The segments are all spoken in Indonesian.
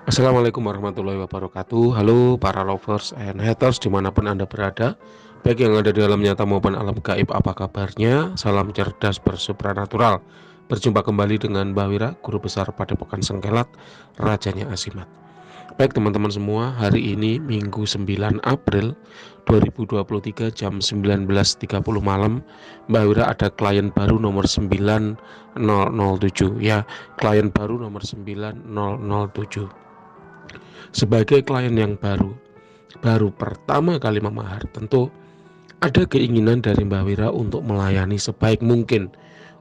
Assalamualaikum warahmatullahi wabarakatuh. Halo para lovers and haters dimanapun Anda berada, baik yang ada di alam nyata maupun alam gaib, apa kabarnya? Salam cerdas bersupranatural. Berjumpa kembali dengan Mbak Wira, Guru Besar Padepokan Sengkelat, Rajanya Asimat. Baik teman-teman semua, hari ini Minggu 9 April 2023 jam 19.30 malam, Mbak Wira ada klien baru nomor 9007 ya, klien baru nomor 9007. Sebagai klien yang baru pertama kali memahar, tentu ada keinginan dari Mbak Wira untuk melayani sebaik mungkin,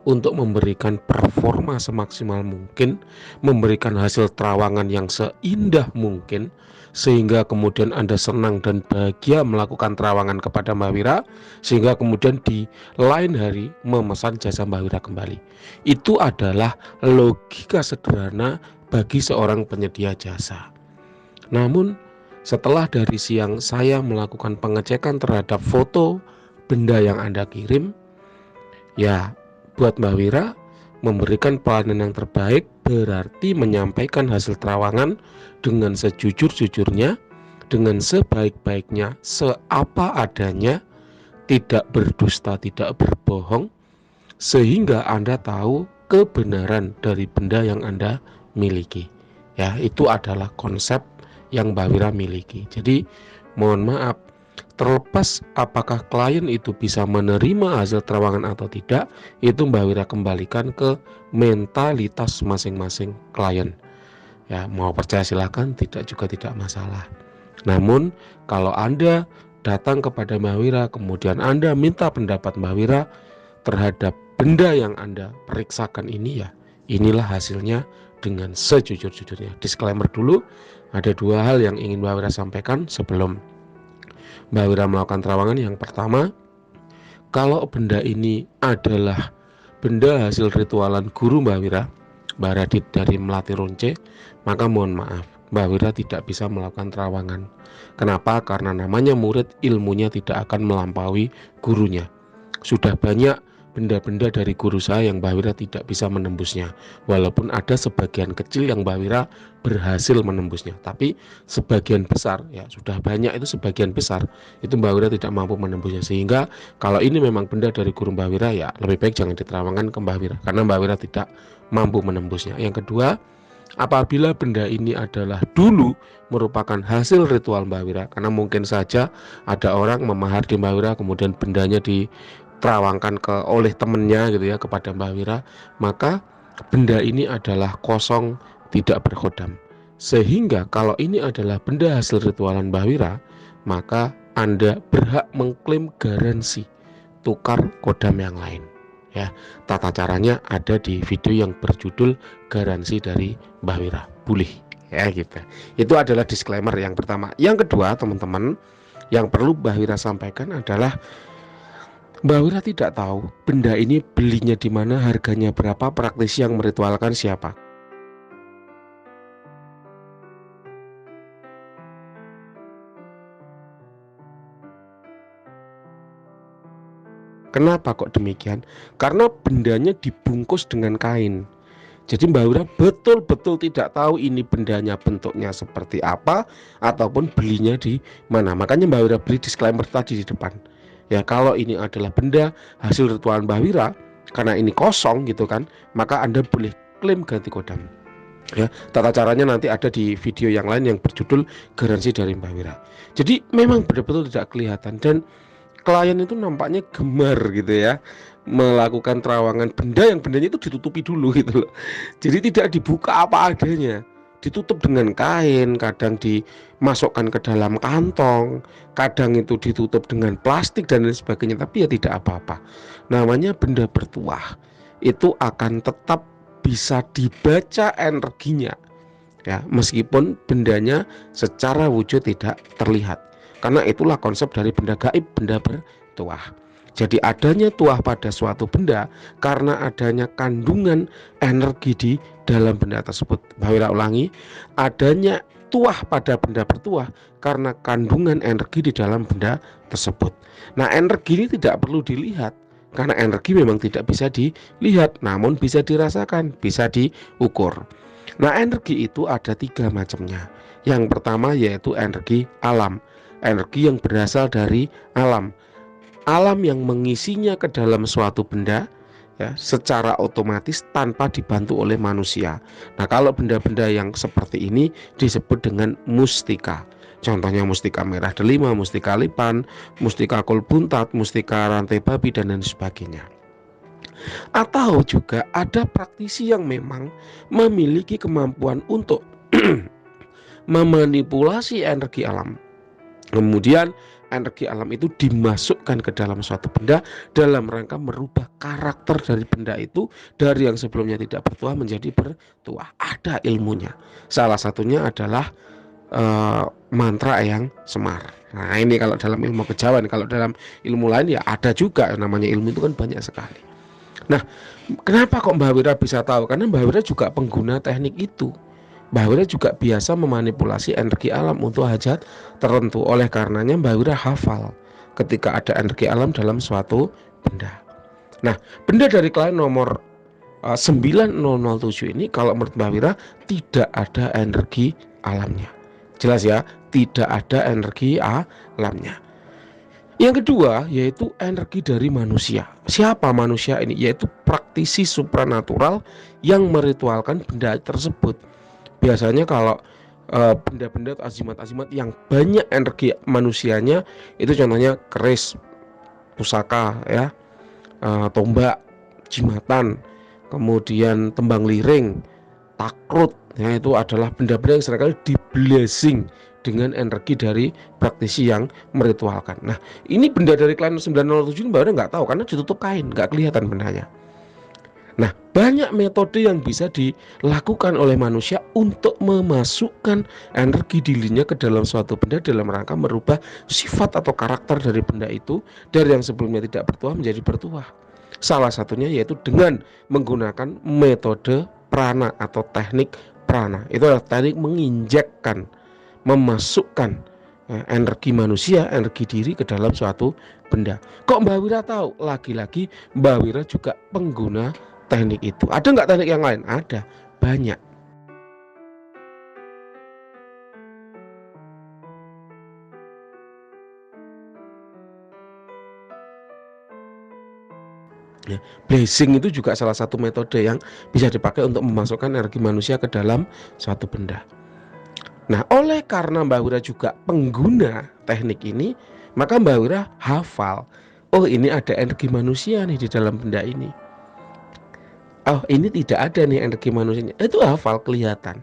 untuk memberikan performa semaksimal mungkin, memberikan hasil terawangan yang seindah mungkin, sehingga kemudian Anda senang dan bahagia melakukan terawangan kepada Mbak Wira, sehingga kemudian di lain hari memesan jasa Mbak Wira kembali. Itu adalah logika sederhana bagi seorang penyedia jasa. Namun setelah dari siang saya melakukan pengecekan terhadap foto benda yang Anda kirim, ya buat Mbak Wira memberikan pelayanan yang terbaik berarti menyampaikan hasil terawangan dengan sejujur-jujurnya, dengan sebaik-baiknya, seapa adanya, tidak berdusta, tidak berbohong, sehingga Anda tahu kebenaran dari benda yang Anda miliki. Ya, itu adalah konsep yang Mbak Wira miliki. Jadi mohon maaf, terlepas apakah klien itu bisa menerima hasil terawangan atau tidak, itu Mbak Wira kembalikan ke mentalitas masing-masing klien. Ya, mau percaya silakan, tidak juga tidak masalah. Namun kalau Anda datang kepada Mbak Wira, kemudian Anda minta pendapat Mbak Wira terhadap benda yang Anda periksakan ini, ya inilah hasilnya dengan sejujur-jujurnya. Disclaimer dulu, ada dua hal yang ingin Mbak Wira sampaikan sebelum Mbak Wira melakukan terawangan. Yang pertama, kalau benda ini adalah benda hasil ritualan guru Mbak Wira, Mbak Radit dari Melati Ronce, maka mohon maaf, Mbak Wira tidak bisa melakukan terawangan. Kenapa? Karena namanya murid, ilmunya tidak akan melampaui gurunya. Sudah banyak benda-benda dari guru saya yang Mbak Wira tidak bisa menembusnya, walaupun ada sebagian kecil yang Mbak Wira berhasil menembusnya, tapi sebagian besar, ya sudah banyak, itu sebagian besar itu Mbak Wira tidak mampu menembusnya. Sehingga kalau ini memang benda dari guru Mbak Wira, ya lebih baik jangan diterawangkan ke Mbak Wira, karena Mbak Wira tidak mampu menembusnya. Yang kedua, apabila benda ini adalah dulu merupakan hasil ritual Mbak Wira, karena mungkin saja ada orang memahar di Mbak Wira, kemudian bendanya diterawangkan oleh temennya gitu ya kepada Mbak Wira, maka benda ini adalah kosong, tidak berkhodam. Sehingga kalau ini adalah benda hasil ritualan Mbak Wira, maka Anda berhak mengklaim garansi tukar kodam yang lain. Ya, tata caranya ada di video yang berjudul garansi dari Mbak Wira. Boleh ya gitu. Itu adalah disclaimer yang pertama. Yang kedua, teman-teman, yang perlu Mbak Wira sampaikan adalah Mbak Wira tidak tahu benda ini belinya di mana, harganya berapa, praktisi yang meritualkan siapa. Kenapa kok demikian? Karena bendanya dibungkus dengan kain. Jadi Mbak Wira betul-betul tidak tahu ini bendanya bentuknya seperti apa ataupun belinya di mana. Makanya Mbak Wira beli disclaimer tadi di depan. Ya, kalau ini adalah benda hasil ritual Mbak Wira, karena ini kosong gitu kan, maka Anda boleh klaim ganti kodam. Ya, tata caranya nanti ada di video yang lain yang berjudul garansi dari Mbak Wira. Jadi memang benar-benar tidak kelihatan, dan klien itu nampaknya gemar gitu ya melakukan terawangan benda yang bendanya itu ditutupi dulu gitu loh. Jadi tidak dibuka apa adanya, ditutup dengan kain, kadang dimasukkan ke dalam kantong, kadang itu ditutup dengan plastik dan lain sebagainya, tapi ya tidak apa-apa. Namanya benda bertuah itu akan tetap bisa dibaca energinya, ya meskipun bendanya secara wujud tidak terlihat. Karena itulah konsep dari benda gaib, benda bertuah. Jadi adanya tuah pada suatu benda karena adanya kandungan energi di dalam benda tersebut. Mbak Wira ulangi, adanya tuah pada benda bertuah karena kandungan energi di dalam benda tersebut. Nah, energi ini tidak perlu dilihat, karena energi memang tidak bisa dilihat, namun bisa dirasakan, bisa diukur. Nah, energi itu ada 3 macamnya. Yang pertama yaitu energi alam, energi yang berasal dari alam. Alam yang mengisinya ke dalam suatu benda ya, secara otomatis tanpa dibantu oleh manusia. Nah, kalau benda-benda yang seperti ini disebut dengan mustika. Contohnya mustika merah delima, mustika lipan, mustika kol buntat, mustika rantai babi, dan lain sebagainya. Atau juga ada praktisi yang memang memiliki kemampuan untuk memanipulasi energi alam. Kemudian energi alam itu dimasukkan ke dalam suatu benda dalam rangka merubah karakter dari benda itu dari yang sebelumnya tidak bertuah menjadi bertuah. Ada ilmunya. Salah satunya adalah mantra yang semar. Nah, ini kalau dalam ilmu kejawen. Kalau dalam ilmu lain ya ada juga, namanya ilmu itu kan banyak sekali. Nah, kenapa kok Mbak Wira bisa tahu? Karena Mbak Wira juga pengguna teknik itu. Mbak Wira juga biasa memanipulasi energi alam untuk hajat tertentu. Oleh karenanya Mbak Wira hafal ketika ada energi alam dalam suatu benda. Nah, benda dari klien nomor 9007 ini kalau menurut Mbak Wira tidak ada energi alamnya. Jelas ya, tidak ada energi alamnya. Yang kedua yaitu energi dari manusia. Siapa manusia ini? Yaitu praktisi supranatural yang meritualkan benda tersebut. Biasanya kalau benda-benda atau azimat-azimat yang banyak energi manusianya itu contohnya keris, pusaka ya, tombak, jimatan, kemudian tembang liring, takrut ya, itu adalah benda-benda yang seringkali di blessing dengan energi dari praktisi yang meritualkan. Nah, ini benda dari klien 907 baru nggak tahu karena ditutup kain, nggak kelihatan bendanya. Nah, banyak metode yang bisa dilakukan oleh manusia untuk memasukkan energi dirinya ke dalam suatu benda dalam rangka merubah sifat atau karakter dari benda itu dari yang sebelumnya tidak bertuah menjadi bertuah. Salah satunya yaitu dengan menggunakan metode prana atau teknik prana. Itu adalah teknik menginjekkan, memasukkan energi manusia, energi diri ke dalam suatu benda. Kok Mbak Wira tahu? Lagi-lagi Mbak Wira juga pengguna teknik itu. Ada nggak teknik yang lain? Ada, banyak. Ya, blessing itu juga salah satu metode yang bisa dipakai untuk memasukkan energi manusia ke dalam suatu benda. Nah, oleh karena Mbak Wira juga pengguna teknik ini, maka Mbak Wira hafal. Oh, ini ada energi manusia nih di dalam benda ini. Oh, ini tidak ada nih energi manusianya. Itu hafal, kelihatan.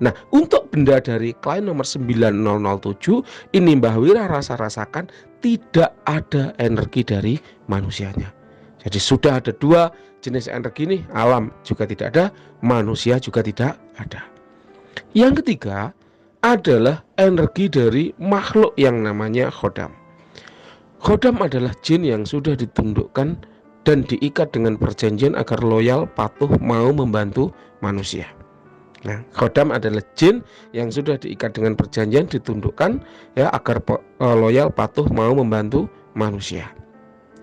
Nah, untuk benda dari klien nomor 9007 ini Mbak Wira rasakan tidak ada energi dari manusianya. Jadi sudah ada 2 jenis energi nih, alam juga tidak ada, manusia juga tidak ada. Yang ketiga adalah energi dari makhluk yang namanya khodam. Khodam adalah jin yang sudah ditundukkan dan diikat dengan perjanjian agar loyal, patuh, mau membantu manusia. Nah, khodam adalah jin yang sudah diikat dengan perjanjian, ditundukkan ya agar loyal, patuh, mau membantu manusia.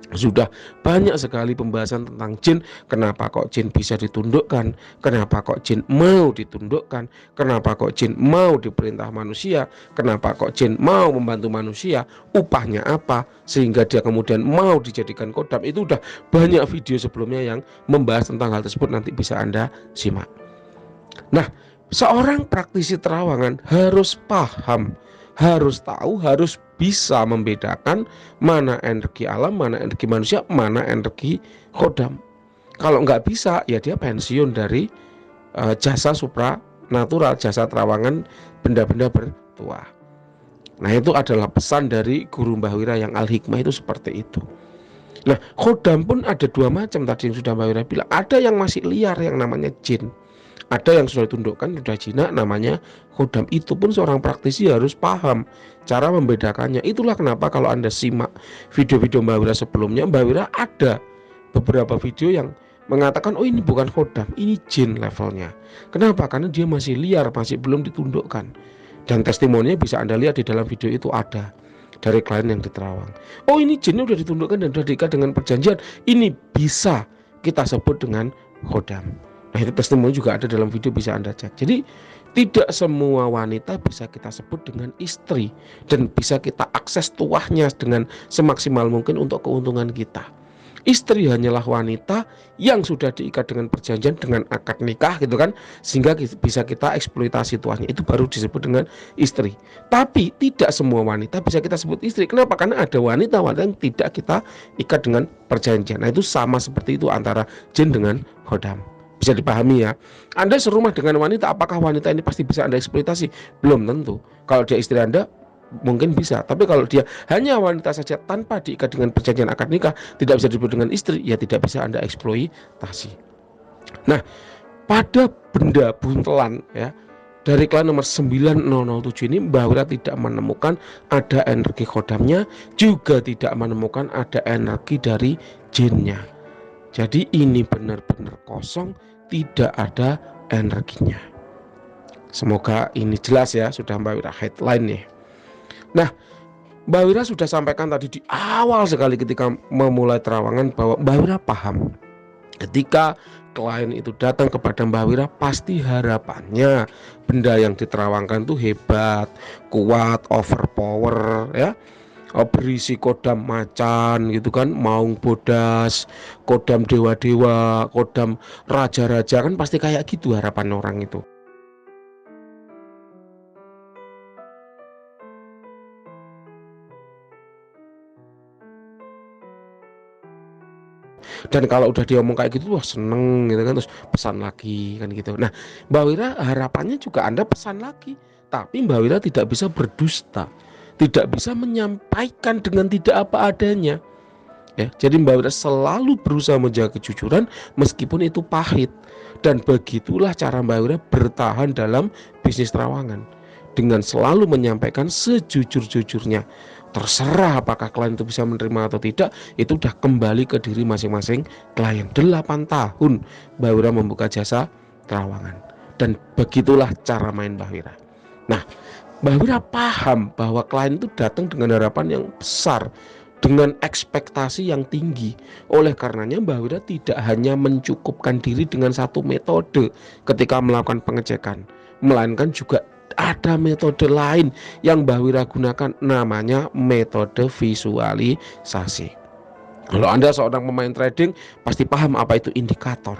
Sudah banyak sekali pembahasan tentang jin. Kenapa kok jin bisa ditundukkan? Kenapa kok jin mau ditundukkan? Kenapa kok jin mau diperintah manusia? Kenapa kok jin mau membantu manusia? Upahnya apa? Sehingga dia kemudian mau dijadikan khodam. Itu udah banyak video sebelumnya yang membahas tentang hal tersebut. Nanti bisa Anda simak. Nah, seorang praktisi terawangan harus paham, harus tahu, harus bisa membedakan mana energi alam, mana energi manusia, mana energi khodam. Kalau nggak bisa, ya dia pensiun dari jasa supranatural, jasa terawangan benda-benda bertuah. Nah, itu adalah pesan dari guru Mbah Wira yang al-hikmah itu seperti itu. Nah, khodam pun ada 2 macam tadi yang sudah Mbah Wira bilang. Ada yang masih liar yang namanya jin. Ada yang sudah ditundukkan, sudah jinak, namanya khodam. Itu pun seorang praktisi harus paham cara membedakannya. Itulah kenapa kalau Anda simak video-video Mbak Wira sebelumnya, Mbak Wira ada beberapa video yang mengatakan, oh ini bukan khodam, ini jin levelnya. Kenapa? Karena dia masih liar, masih belum ditundukkan. Dan testimoninya bisa Anda lihat di dalam video itu ada dari klien yang di Terawang. Oh, ini jinnya sudah ditundukkan dan sudah diikat dengan perjanjian. Ini bisa kita sebut dengan khodam. Nah, itu testimoni juga ada dalam video, bisa Anda cek. Jadi tidak semua wanita bisa kita sebut dengan istri dan bisa kita akses tuahnya dengan semaksimal mungkin untuk keuntungan kita. Istri hanyalah wanita yang sudah diikat dengan perjanjian, dengan akad nikah gitu kan, sehingga bisa kita eksploitasi tuahnya, itu baru disebut dengan istri. Tapi tidak semua wanita bisa kita sebut istri. Kenapa? Karena ada wanita-wanita yang tidak kita ikat dengan perjanjian. Nah, itu sama seperti itu antara jin dengan khodam. Bisa dipahami ya. Anda serumah dengan wanita, apakah wanita ini pasti bisa Anda eksploitasi? Belum tentu. Kalau dia istri Anda mungkin bisa, tapi kalau dia hanya wanita saja tanpa diikat dengan perjanjian akad nikah, tidak bisa disebut dengan istri, ya tidak bisa Anda eksploitasi. Nah, pada benda buntelan ya, dari klien nomor 9007 ini, Mbak Wira tidak menemukan ada energi khodamnya, juga tidak menemukan ada energi dari jinnya. Jadi ini benar-benar kosong, tidak ada energinya. Semoga ini jelas ya, sudah Mbak Wira headline nih. Nah, Mbak Wira sudah sampaikan tadi di awal sekali ketika memulai terawangan bahwa Mbak Wira paham ketika klien itu datang kepada Mbak Wira, pasti harapannya benda yang diterawangkan itu hebat, kuat, overpower ya, berisi kodam macan gitu kan, maung bodas, kodam dewa-dewa, kodam raja-raja, kan pasti kayak gitu harapan orang itu. Dan kalau udah dia ngomong kayak gitu, wah seneng gitu kan, terus pesan lagi kan gitu. Nah, Mbak Wira harapannya juga Anda pesan lagi, tapi Mbak Wira tidak bisa berdusta, tidak bisa menyampaikan dengan tidak apa adanya ya. Jadi Mbak Wira selalu berusaha menjaga kejujuran meskipun itu pahit. Dan begitulah cara Mbak Wira bertahan dalam bisnis terawangan, dengan selalu menyampaikan sejujur-jujurnya. Terserah apakah klien itu bisa menerima atau tidak, itu udah kembali ke diri masing-masing klien. 8 tahun Mbak Wira membuka jasa terawangan, dan begitulah cara main Mbak Wira. Nah, Mbak Wira paham bahwa klien itu datang dengan harapan yang besar, dengan ekspektasi yang tinggi. Oleh karenanya Mbak Wira tidak hanya mencukupkan diri dengan satu metode ketika melakukan pengecekan, melainkan juga ada metode lain yang Mbak Wira gunakan, namanya metode visualisasi. Kalau Anda seorang pemain trading, pasti paham apa itu indikator.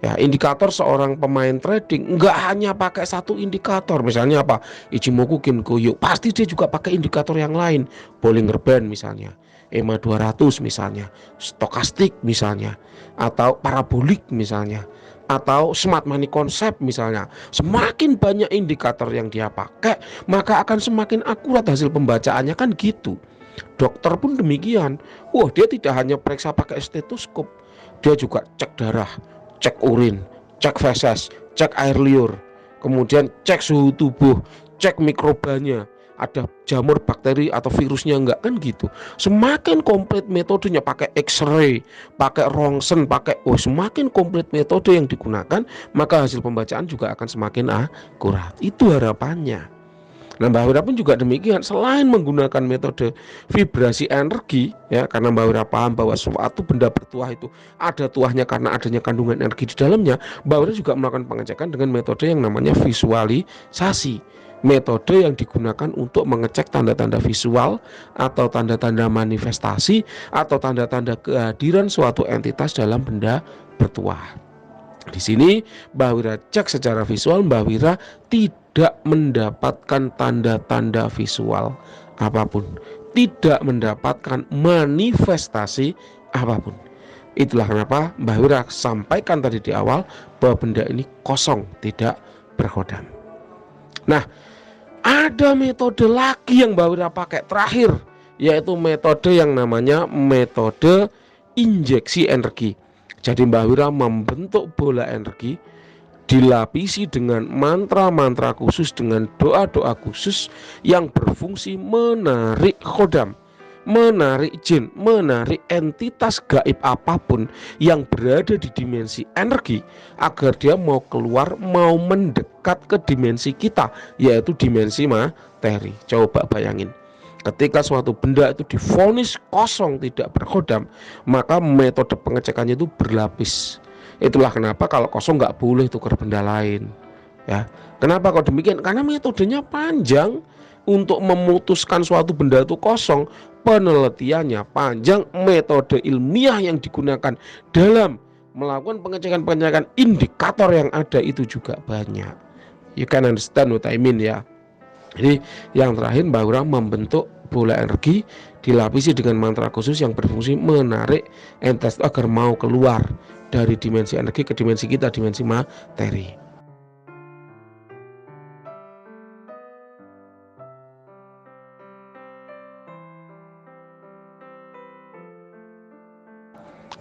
Ya, indikator seorang pemain trading nggak hanya pakai satu indikator. Misalnya apa? Ichimoku Kinkoyo, pasti dia juga pakai indikator yang lain. Bollinger Band misalnya, EMA 200 misalnya, stokastik misalnya, atau parabolik misalnya, atau smart money concept misalnya. Semakin banyak indikator yang dia pakai, maka akan semakin akurat hasil pembacaannya, kan gitu. Dokter pun demikian. Wah, dia tidak hanya periksa pakai stetoskop, dia juga cek darah, cek urin, cek feses, cek air liur, kemudian cek suhu tubuh, cek mikrobanya, ada jamur bakteri atau virusnya enggak, kan gitu. Semakin komplit metodenya, pakai X-ray, pakai rongsen, pakai semakin komplit metode yang digunakan, maka hasil pembacaan juga akan semakin akurat. Itu harapannya. Nah, Mbak Wira pun juga demikian. Selain menggunakan metode vibrasi energi ya, karena Mbak Wira paham bahwa suatu benda bertuah itu ada tuahnya karena adanya kandungan energi di dalamnya, Mbak Wira juga melakukan pengecekan dengan metode yang namanya visualisasi. Metode yang digunakan untuk mengecek tanda-tanda visual atau tanda-tanda manifestasi atau tanda-tanda kehadiran suatu entitas dalam benda bertuah. Di sini Mbak Wira cek secara visual, Mbak Wira tidak mendapatkan tanda-tanda visual apapun, tidak mendapatkan manifestasi apapun. Itulah kenapa Mbak Wira sampaikan tadi di awal bahwa benda ini kosong, tidak berkhodam. Nah, ada metode lagi yang Mbak Wira pakai terakhir, yaitu metode yang namanya metode injeksi energi. Jadi Mbak Wira membentuk bola energi, dilapisi dengan mantra-mantra khusus, dengan doa-doa khusus yang berfungsi menarik khodam, menarik jin, menarik entitas gaib apapun yang berada di dimensi energi, agar dia mau keluar, mau mendekat ke dimensi kita, yaitu dimensi materi. Coba bayangin, ketika suatu benda itu divonis kosong, tidak berkhodam, maka metode pengecekannya itu berlapis. Itulah kenapa kalau kosong nggak boleh tukar benda lain. Ya, kenapa kok demikian? Karena metodenya panjang untuk memutuskan suatu benda itu kosong. Penelitiannya panjang, metode ilmiah yang digunakan dalam melakukan pengecekan-pengecekan indikator yang ada itu juga banyak. You can understand what I mean ya. Jadi yang terakhir Mbak Ura membentuk bola energi dilapisi dengan mantra khusus yang berfungsi menarik entitas agar mau keluar dari dimensi energi ke dimensi kita, dimensi materi.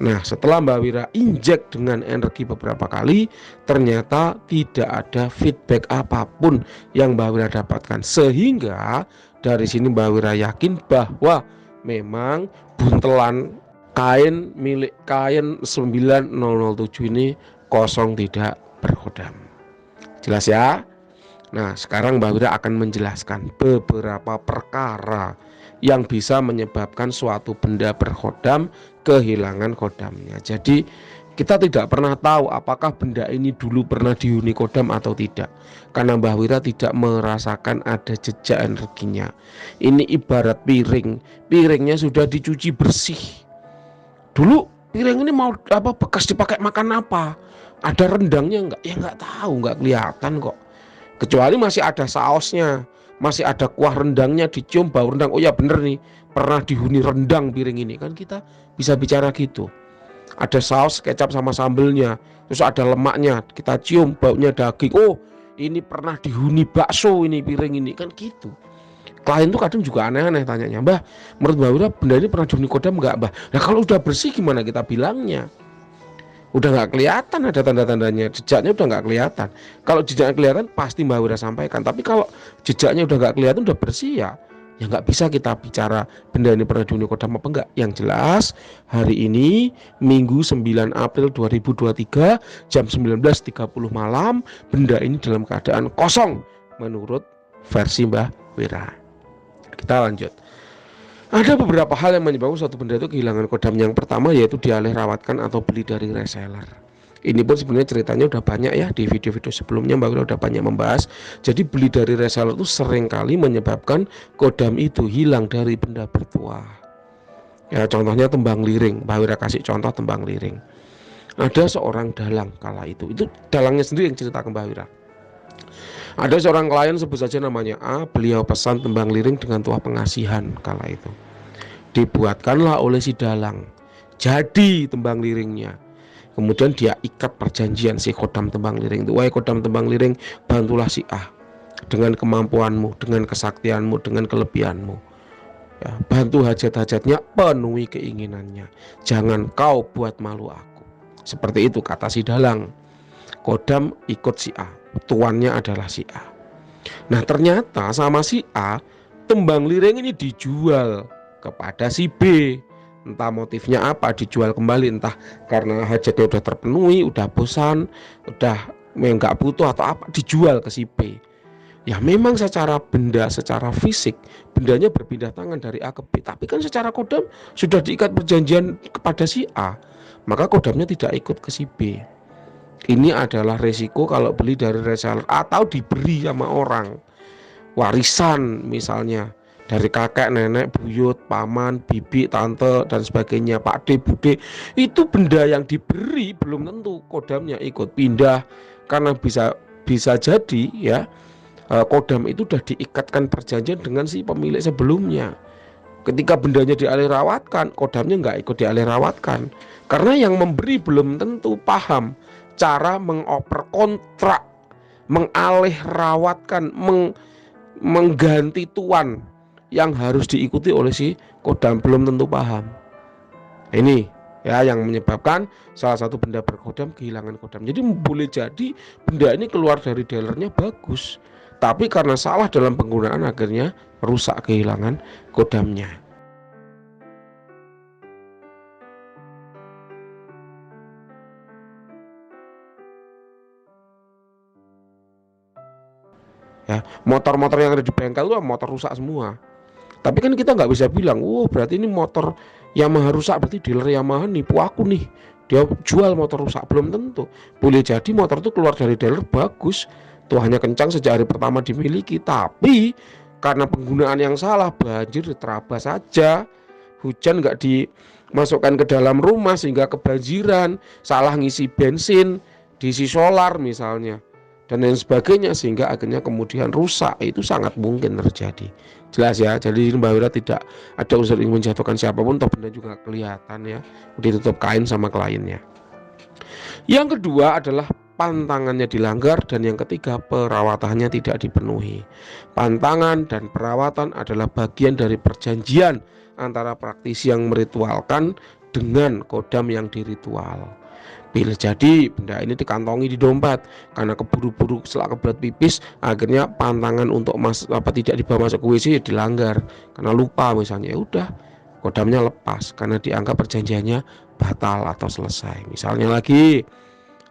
Nah, setelah Mbak Wira injek dengan energi beberapa kali, ternyata tidak ada feedback apapun yang Mbak Wira dapatkan. Sehingga dari sini Mbak Wira yakin bahwa memang buntelan kain milik kain 9007 ini kosong, tidak berkodam. Jelas ya? Nah, sekarang Mbak Wira akan menjelaskan beberapa perkara yang bisa menyebabkan suatu benda berkodam kehilangan kodamnya. Jadi kita tidak pernah tahu apakah benda ini dulu pernah dihuni kodam atau tidak, karena Mbak Wira tidak merasakan ada jejak energinya. Ini ibarat piring, piringnya sudah dicuci bersih. Dulu piring ini mau bekas dipakai makan apa? Ada rendangnya enggak? Ya enggak tahu, enggak kelihatan kok. Kecuali masih ada sausnya, masih ada kuah rendangnya, dicium bau rendang. Oh ya bener nih, pernah dihuni rendang piring ini. Kan kita bisa bicara gitu. Ada saus kecap sama sambelnya, terus ada lemaknya, kita cium baunya daging. Oh ini pernah dihuni bakso ini piring ini, kan gitu. Klien tuh kadang juga aneh-aneh tanyanya, Mbah, menurut Mbak Wira benda ini pernah dihuni kodam enggak, Mbah? Nah kalau udah bersih gimana kita bilangnya? Udah nggak kelihatan ada tanda-tandanya, jejaknya udah nggak kelihatan. Kalau jejaknya kelihatan pasti Mbak Wira sampaikan, tapi kalau jejaknya udah nggak kelihatan, udah bersih ya nggak bisa kita bicara benda ini pernah dihuni kodam apa enggak. Yang jelas hari ini Minggu 9 April 2023 jam 19.30 malam, benda ini dalam keadaan kosong menurut versi Mbak Wira. Kita lanjut. Ada beberapa hal yang menyebabkan suatu benda itu kehilangan kodam. Yang pertama yaitu dialih rawatkan atau beli dari reseller. Ini pun sebenarnya ceritanya udah banyak ya, di video-video sebelumnya Mbak Wira udah banyak membahas. Jadi beli dari reseller itu seringkali menyebabkan kodam itu hilang dari benda bertuah. Ya contohnya tembang liring, Mbak Wira kasih contoh tembang liring. Ada seorang dalang kala itu dalangnya sendiri yang cerita ke Mbak Wira. Ada seorang klien sebut saja namanya A, beliau pesan tembang liring dengan tuah pengasihan kala itu. Dibuatkanlah oleh si dalang, jadi tembang liringnya. Kemudian dia ikat perjanjian si kodam tembang liring itu, wahai kodam tembang liring, bantulah si A dengan kemampuanmu, dengan kesaktianmu, dengan kelebihanmu. Ya, bantu hajat-hajatnya, penuhi keinginannya. Jangan kau buat malu aku. Seperti itu kata si dalang. Kodam ikut si A, tuannya adalah si A. Nah ternyata sama si A, tembang liring ini dijual kepada si B. Entah motifnya apa, dijual kembali, entah karena hajatnya udah terpenuhi, udah bosan, udah nggak butuh atau apa, dijual ke si B. Ya memang secara benda, secara fisik bendanya berpindah tangan dari A ke B, tapi kan secara kodam sudah diikat perjanjian kepada si A, maka kodamnya tidak ikut ke si B. Ini adalah resiko kalau beli dari reseller atau diberi sama orang, warisan misalnya dari kakek, nenek, buyut, paman, bibi, tante dan sebagainya, Pak D, Bude. Itu benda yang diberi belum tentu kodamnya ikut pindah, karena bisa jadi ya kodam itu sudah diikatkan perjanjian dengan si pemilik sebelumnya. Ketika bendanya dialih rawatkan, kodamnya nggak ikut dialih rawatkan, karena yang memberi belum tentu paham cara mengoper kontrak, mengalih rawatkan, mengganti tuan yang harus diikuti oleh si kodam, belum tentu paham. Ini ya yang menyebabkan salah satu benda berkodam kehilangan kodam. Jadi boleh jadi benda ini keluar dari dealernya bagus, tapi karena salah dalam penggunaan akhirnya rusak, kehilangan kodamnya. Ya, motor-motor yang ada di bengkel itu motor rusak semua. Tapi kan kita nggak bisa bilang, berarti ini motor Yamaha rusak, berarti dealer Yamaha nipu aku nih, dia jual motor rusak, belum tentu. Boleh jadi motor itu keluar dari dealer bagus, tuahnya kencang sejak hari pertama dimiliki, tapi karena penggunaan yang salah, banjir diterabas saja, hujan nggak dimasukkan ke dalam rumah sehingga kebanjiran, salah ngisi bensin, diisi solar misalnya, dan lain sebagainya, sehingga akhirnya kemudian rusak. Itu sangat mungkin terjadi. Jelas ya. Jadi Mbak Wira tidak ada unsur ingin menjatuhkan siapapun, toh benda juga kelihatan ya, ditutup kain sama kliennya. Yang kedua adalah pantangannya dilanggar, dan yang ketiga perawatannya tidak dipenuhi. Pantangan dan perawatan adalah bagian dari perjanjian antara praktisi yang meritualkan dengan kodam yang diritual. Bila jadi benda ini dikantongi di dompet karena keburu-buru setelah kebelet pipis, akhirnya pantangan untuk tidak dibawa masuk ke WC ya dilanggar karena lupa misalnya, ya udah kodamnya lepas karena dianggap perjanjiannya batal atau selesai. Misalnya lagi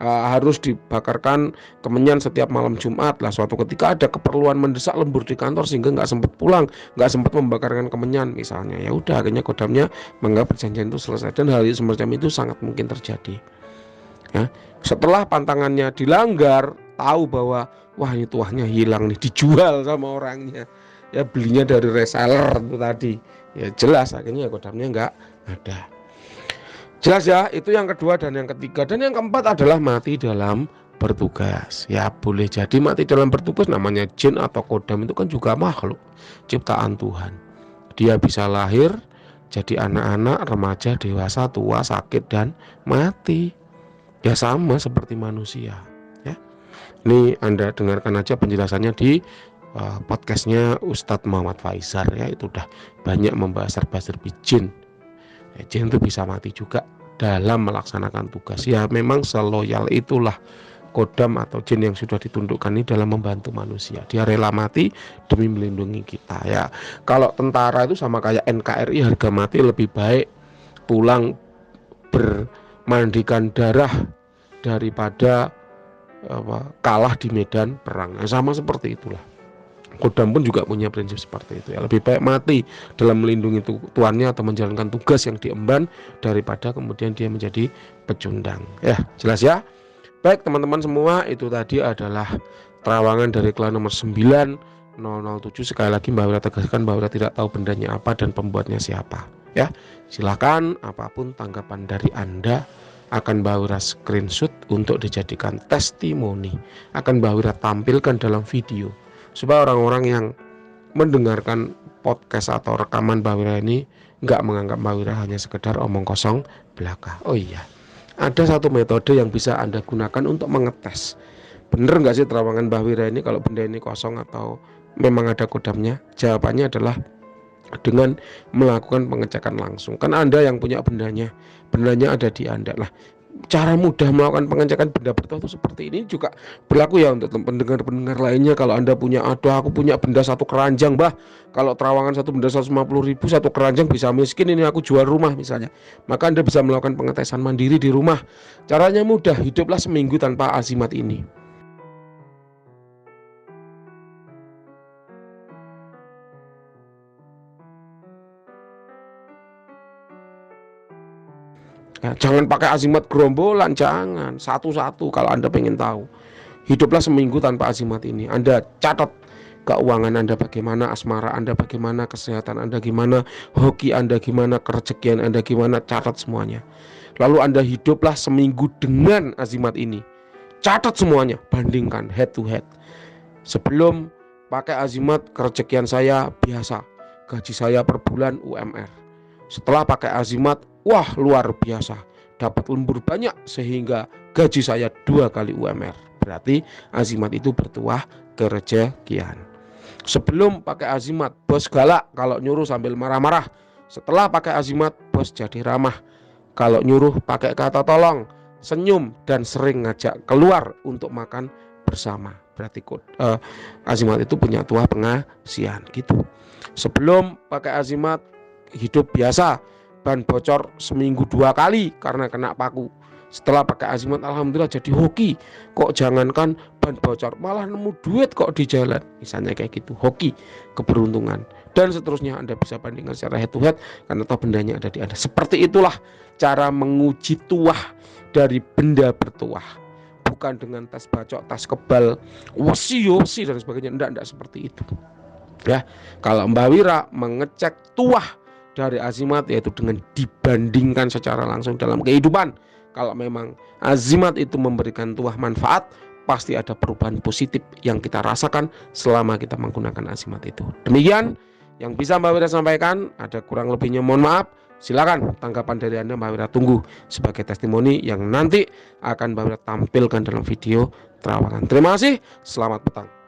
harus dibakarkan kemenyan setiap malam Jumat. Lah suatu ketika ada keperluan mendesak lembur di kantor sehingga nggak sempat pulang, nggak sempat membakarkan kemenyan misalnya, ya udah akhirnya kodamnya menganggap perjanjian itu selesai. Dan hal semacam itu sangat mungkin terjadi ya. Setelah pantangannya dilanggar, tahu bahwa wah ini tuahnya hilang nih, dijual sama orangnya, ya belinya dari reseller itu tadi, ya jelas akhirnya kodamnya nggak ada. Jelas ya. Itu yang kedua dan yang ketiga. Dan yang keempat adalah mati dalam bertugas. Ya boleh jadi mati dalam bertugas, namanya jin atau kodam itu kan juga makhluk ciptaan Tuhan. Dia bisa lahir jadi anak-anak, remaja, dewasa, tua, sakit, dan mati. Ya sama seperti manusia ya. Ini Anda dengarkan aja penjelasannya di podcastnya Ustadz Muhammad Faizar ya. Itu udah banyak membahas serba-serbi jin. Jin itu bisa mati juga dalam melaksanakan tugas. Ya memang seloyal itulah kodam atau jin yang sudah ditundukkan ini dalam membantu manusia. Dia rela mati demi melindungi kita ya. Kalau tentara itu sama kayak NKRI, harga mati lebih baik pulang bermandikan darah daripada kalah di medan perang. Nah, sama seperti itulah. Kodam pun juga punya prinsip seperti itu ya. Lebih baik mati dalam melindungi tuannya atau menjalankan tugas yang diemban daripada kemudian dia menjadi pecundang. Ya, jelas ya. Baik teman-teman semua, itu tadi adalah terawangan dari klien nomor 9007. Sekali lagi Mbak Wira tegaskan bahwa Wira tidak tahu bendanya apa dan pembuatnya siapa. Ya, silakan apapun tanggapan dari Anda akan Mbak Wira screenshot untuk dijadikan testimoni. Akan Mbak Wira tampilkan dalam video, supaya orang-orang yang mendengarkan podcast atau rekaman Mbak Wira ini nggak menganggap Mbak Wira hanya sekedar omong kosong belaka. Oh iya, ada satu metode yang bisa Anda gunakan untuk mengetes bener nggak sih terawangan Mbak Wira ini kalau benda ini kosong atau memang ada kodamnya. Jawabannya adalah dengan melakukan pengecekan langsung. Kan Anda yang punya bendanya ada di Anda. Lah, cara mudah melakukan pengecekan benda bertuah itu seperti ini juga berlaku ya untuk pendengar-pendengar lainnya. Kalau Anda punya, aku punya benda satu keranjang, Mbah. Kalau terawangan satu benda 150.000, satu keranjang bisa miskin, ini aku jual rumah misalnya. Maka Anda bisa melakukan pengetesan mandiri di rumah. Caranya mudah, hiduplah seminggu tanpa azimat ini. Ya, jangan pakai azimat gerombolan, jangan satu-satu. Kalau Anda pengen tahu, hiduplah seminggu tanpa azimat ini. Anda catat keuangan Anda bagaimana, asmara Anda bagaimana, kesehatan Anda gimana, hoki Anda gimana, kerezekian Anda gimana, catat semuanya. Lalu Anda hiduplah seminggu dengan azimat ini. Catat semuanya, bandingkan head to head. Sebelum pakai azimat, kerezekian saya biasa, gaji saya per bulan UMR. Setelah pakai azimat, wah luar biasa, dapat lembur banyak sehingga gaji saya 2 kali UMR. Berarti azimat itu bertuah kerezekian. Sebelum pakai azimat, bos galak kalau nyuruh sambil marah-marah. Setelah pakai azimat, bos jadi ramah. Kalau nyuruh pakai kata tolong, senyum, dan sering ngajak keluar untuk makan bersama. Berarti azimat itu punya tuah pengasihan gitu. Sebelum pakai azimat, hidup biasa, ban bocor seminggu 2 kali karena kena paku. Setelah pakai azimat, alhamdulillah jadi hoki. Kok jangankan ban bocor, malah nemu duit kok di jalan. Misalnya kayak gitu, hoki, keberuntungan. Dan seterusnya Anda bisa bandingkan secara head to head, karena toh bendanya ada di Anda. Seperti itulah cara menguji tuah dari benda bertuah. Bukan dengan tas bacok, tas kebal, wasi dan sebagainya. Enggak seperti itu. Ya, kalau Mbak Wira mengecek tuah dari azimat, yaitu dengan dibandingkan secara langsung dalam kehidupan. Kalau memang azimat itu memberikan tuah manfaat, pasti ada perubahan positif yang kita rasakan selama kita menggunakan azimat itu. Demikian yang bisa Mbak Wira sampaikan. Ada kurang lebihnya mohon maaf. Silakan tanggapan dari Anda Mbak Wira tunggu sebagai testimoni yang nanti akan Mbak Wira tampilkan dalam video terawangan. Terima kasih, selamat petang.